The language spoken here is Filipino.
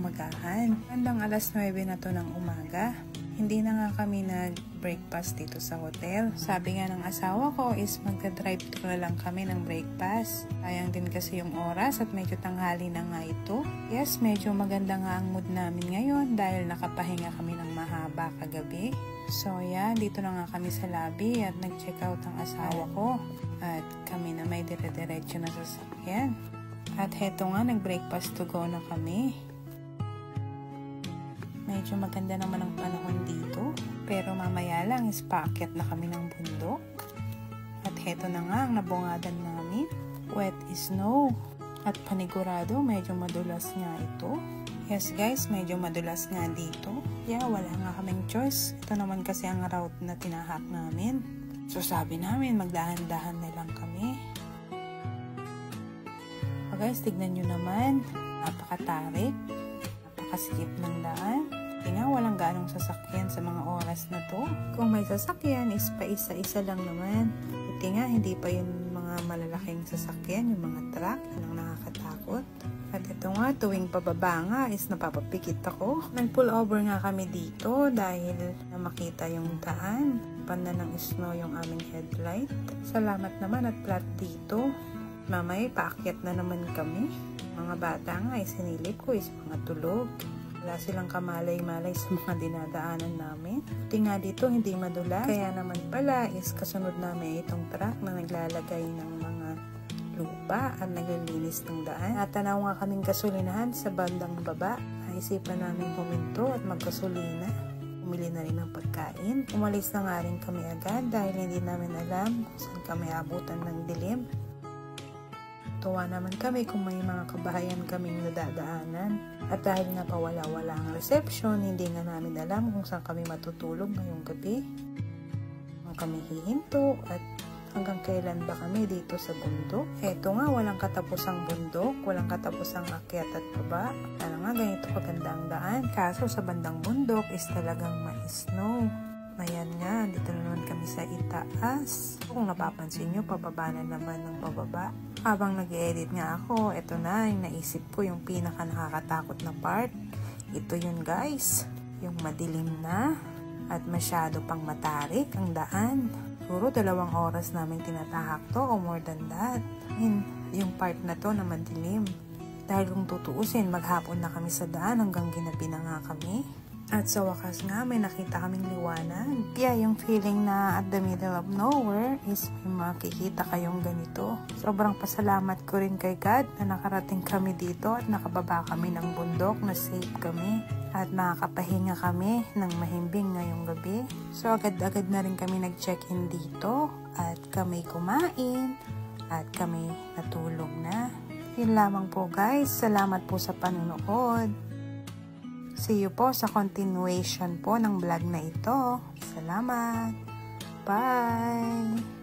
umagahan. Bandang alas 9 na to ng umaga. Hindi na nga kami nag-breakfast dito sa hotel. Sabi nga ng asawa ko is magka-drive thru na lang kami ng breakfast. Sayang din kasi yung oras at medyo tanghali na nga ito. Yes, medyo maganda nga ang mood namin ngayon dahil nakapahinga kami ng mahaba kagabi. So yan, dito na nga kami sa lobby at nag-check out ang asawa ko. At kami na may dire-diretso na sasakyan. At heto nga, nag-breakfast to go na kami. Medyo maganda naman ang panahon dito. Pero mamaya lang is paakyat na kami ng bundok. At heto na nga ang nabungadan namin. Wet is snow. At panigurado, medyo madulas nga ito. Yes guys, medyo madulas nga dito. Yeah, wala nga kaming choice. Ito naman kasi ang route na tinahak namin. So sabi namin, magdahan-dahan na lang kami. So guys, tignan nyo naman. Napakatarik. Napakasikip ng daan. Hindi nga walang ganong sasakyan sa mga oras na to. Kung may sasakyan is pa-isa-isa lang naman. Buti nga hindi pa yung mga malalaking sasakyan, yung mga truck, anong nakakatakot. At ito nga, tuwing pababa nga is napapapikit ako. Nag-pull over nga kami dito dahil na makita yung daan. Panda ng snow yung aming headlight. Salamat naman at flat dito. Mamaya paakyat na naman kami. Mga bata nga, sinilip ko is mga tulog. Wala silang kamalay-malay sa mga dinadaanan namin. Buti nga dito hindi madulas. Kaya naman pala is kasunod namin itong truck na naglalagay ng mga lupa at naglilinis ng daan. At tanaw nga kaming gasolinahan sa bandang baba. Naisipan namin huminto at maggasolina. Umili na rin ng pagkain. Umalis na nga rin kami agad dahil hindi namin alam kung saan kami abutan ng dilim. Tuwa naman kami kung may mga kabahayan kaming nadadaanan. At dahil nga pawala-wala ang reception, hindi nga namin alam kung saan kami matutulog ngayong gabi. Kung kami hihinto at hanggang kailan ba kami dito sa bundok. Eto nga, walang katapusang bundok, walang katapusang akyat at baba. Sana nga ganito kaganda ang daan. Kaso sa bandang bundok is talagang may snow. Ayan nga, dito na naman kami sa itaas. Kung napapansin nyo, pababa na naman ng pababa. Habang nag-edit nga ako, ito na yung naisip ko yung pinaka nakakatakot na part. Ito yun guys, yung madilim na at masyado pang matarik ang daan. Siguro 2 oras namin tinatahak to o more than that. Yung part na to na madilim. Dahil kung tutuusin, maghapon na kami sa daan hanggang ginabi na nga kami. At sa wakas nga, may nakita kaming liwanag. Yeah, yung feeling na at the middle of nowhere is may makikita kayong ganito. Sobrang pasalamat ko rin kay God na nakarating kami dito at nakababa kami ng bundok na safe kami. At makakapahinga kami ng mahimbing ngayong gabi. So agad-agad na rin kami nag-check-in dito at kami kumain at kami natulog na. Yun lamang po guys. Salamat po sa panonood. See you po sa continuation po ng vlog na ito. Salamat. Bye!